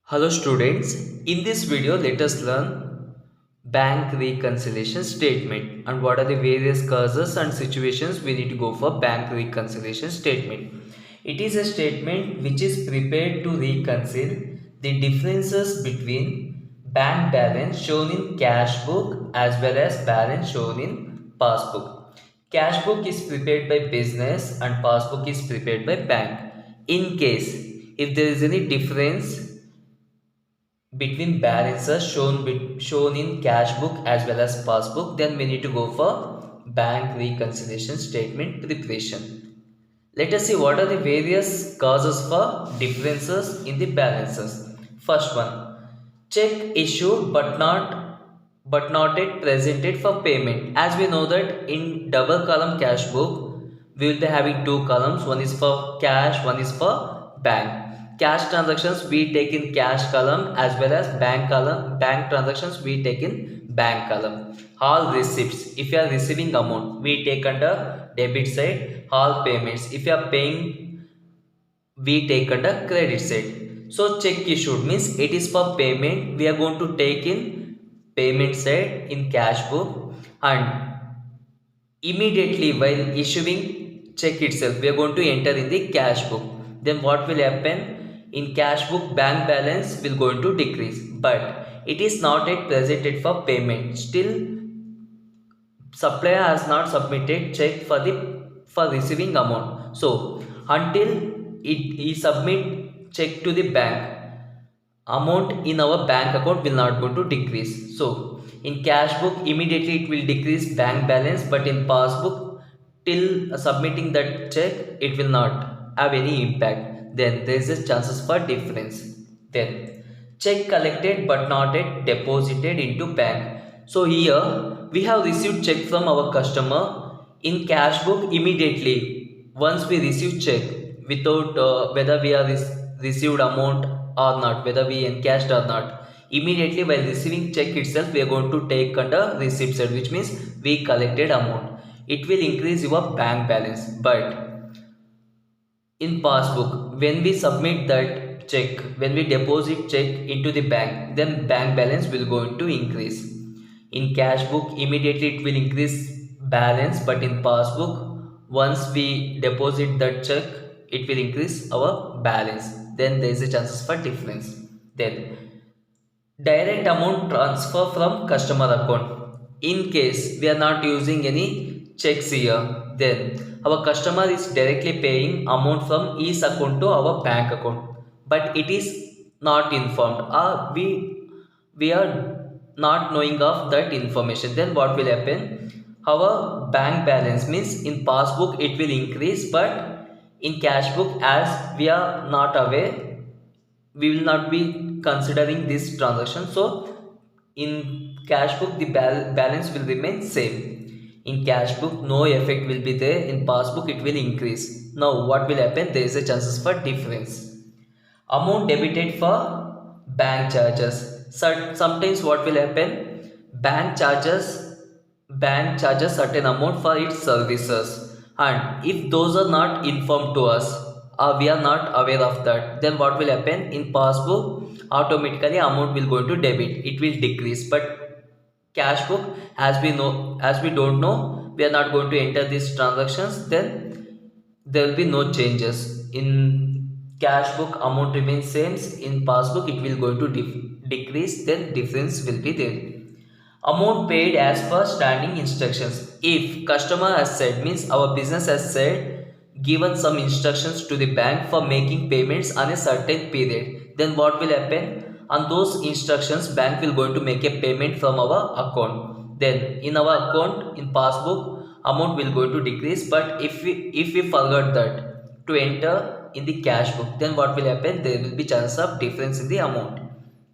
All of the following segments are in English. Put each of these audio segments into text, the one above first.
Hello students, in this video let us learn bank reconciliation statement and what are the various causes and situations we need to go for bank reconciliation statement. It is a statement which is prepared to reconcile the differences between bank balance shown in cash book as well as balance shown in passbook. Cash book is prepared by business and passbook is prepared by bank. In case if there is any difference between balances shown in cash book as well as passbook, then we need to go for bank reconciliation statement preparation. Let us see what are the various causes for differences in the balances. First one, check issued but not yet presented for payment. As we know that in double column cash book we will be having two columns, one is for cash, one is for bank. Cash transactions we take in cash column as well as bank transactions we take in bank column. All receipts, if you are receiving amount we take under debit side. All payments, if you are paying we take under credit side. So check issued means it is for payment, we are going to take in payment side in cash book, and immediately while issuing check itself we are going to enter in the cash book. Then what will happen, in cash book bank balance will going to decrease, but it is not yet presented for payment. Still supplier has not submitted check for receiving amount. So until he submit check to the bank, amount in our bank account will not going to decrease. So in cash book immediately it will decrease bank balance, but in passbook till submitting that check it will not have any impact. Then there is a chances for difference. Then check collected but not yet deposited into bank. So here we have received check from our customer. In cash book immediately once we receive check without whether we are received amount or not, whether we encashed or not, immediately while receiving check itself we are going to take under receipt side, which means we collected amount. It will increase your bank balance. But in passbook when we submit that check, when we deposit check into the bank, then bank balance will going to increase. In cash book immediately it will increase balance, but in passbook once we deposit that check it will increase our balance. Then there is a chances for difference. Then direct amount transfer from customer account. In case we are not using any checks here, then our customer is directly paying amount from his account to our bank account, but it is not informed, or we are not knowing of that information. Then what will happen, our bank balance means in passbook it will increase, but in cash book as we are not aware we will not be considering this transaction. So in cash book the balance will remain same. In cash book no effect will be there, in passbook it will increase. Now what will happen, there is a chances for difference. Amount debited for bank charges. Sometimes what will happen, bank charges bank charges certain amount for its services, and if those are not informed to us or we are not aware of that, then what will happen, in passbook automatically amount will go to debit, it will decrease. But cash book, as we don't know, we are not going to enter these transactions, then there will be no changes. In cash book amount remains same, in passbook it will go to decrease, then difference will be there. Amount paid as per standing instructions. If customer has said, means our business has said, given some instructions to the bank for making payments on a certain period, then what will happen, on those instructions bank will going to make a payment from our account. Then in our account in passbook amount will go to decrease, but if we forgot that to enter in the cash book, then what will happen, there will be chance of difference in the amount.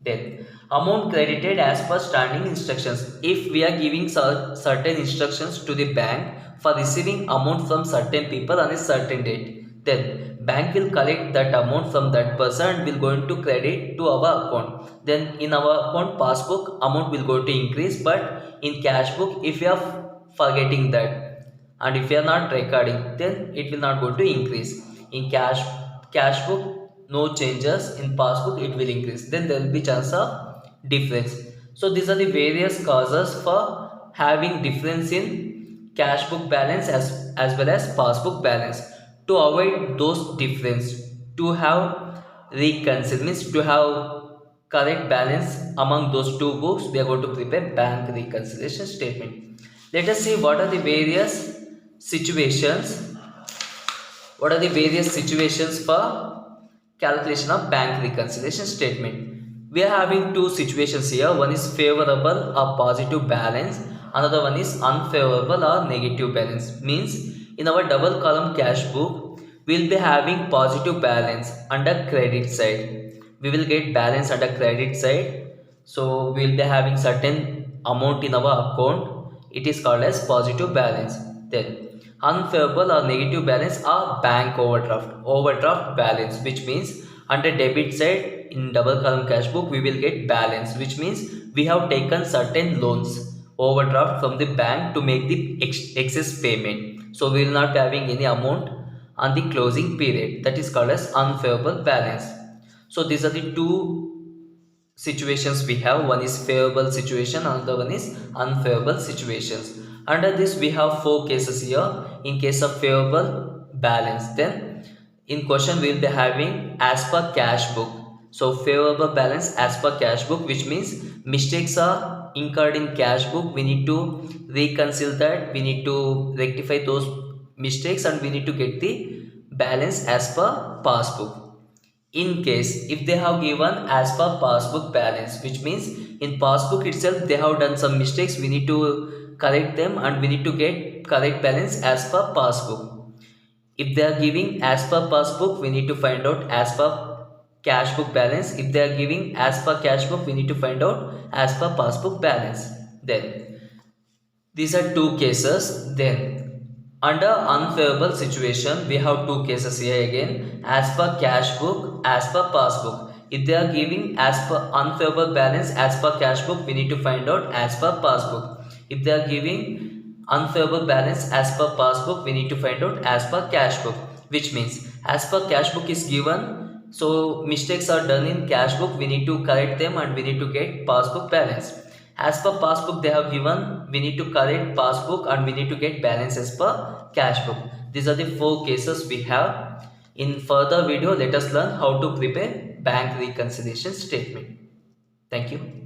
Then amount credited as per standing instructions. If we are giving certain instructions to the bank for receiving amount from certain people on a certain date, then bank will collect that amount from that person and will going to credit to our account. Then in our account passbook amount will go to increase, but in cash book if you are forgetting that and if you are not recording, then it will not go to increase. In cash book no changes in passbook, it will increase, then there will be chance of difference. So these are the various causes for having difference in cash book balance as well as passbook balance. To avoid those difference, to have reconcile means to have correct balance among those two books, we are going to prepare bank reconciliation statement. Let us see what are the various situations, what are the various situations for calculation of bank reconciliation statement. We are having two situations here. One is favorable or positive balance. Another one is unfavorable or negative balance. Means in our double column cash book, we will be having positive balance under credit side. We will get balance under credit side. So we will be having certain amount in our account. It is called as positive balance. Then unfavorable or negative balance are bank overdraft balance, which means under debit side in double column cash book we will get balance, which means we have taken certain loans overdraft from the bank to make the excess payment, so we will not be having any amount on the closing period. That is called as unfavorable balance. So these are the two situations we have. One is favorable situation, another one is unfavorable situations. Under this we have four cases here. In case of favorable balance, then in question we will be having as per cash book. So favorable balance as per cash book, which means mistakes are incurred in cash book, we need to reconcile that, we need to rectify those mistakes, and we need to get the balance as per passbook. In case if they have given as per passbook balance, which means in passbook itself they have done some mistakes, we need to correct them and we need to get correct balance as per passbook. If they are giving as per passbook, we need to find out as per cash book balance. If they are giving as per cash book, we need to find out as per passbook balance. Then these are two cases. Then under unfavorable situation, we have two cases here again, as per cash book, as per passbook. If they are giving as per unfavorable balance as per cash book, we need to find out as per passbook. If they are giving unfavorable balance as per passbook, we need to find out as per cash book, which means as per cash book is given, so mistakes are done in cash book, we need to correct them and we need to get passbook balance. As per passbook they have given, we need to correct passbook and we need to get balance as per cash book. These are the four cases we have. In further video, let us learn how to prepare bank reconciliation statement. Thank you.